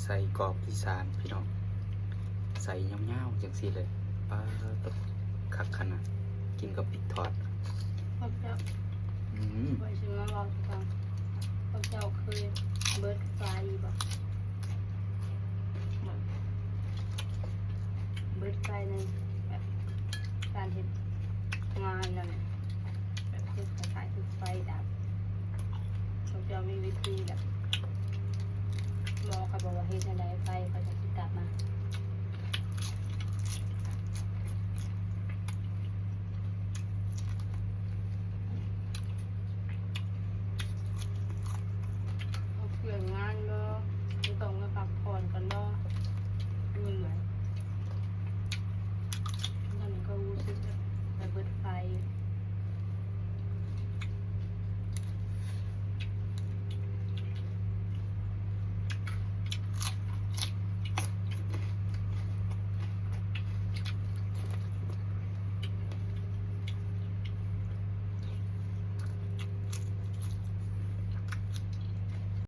ใส่กรอบอีสานพี่น้องใส่เงี้ยวๆจังสิเลยปลาตบคักขนาดกินกับพริกทอดพระเจ้าไปชิมน้ำร้อนฟังพระเจ้าเคยเบิร์ดไฟบ่เบิร์ดไฟในแบบการเห็นงานนั่นแหละแบบคือขายคือไฟดับพระเจ้ามีวิธีแบบรอกระบอก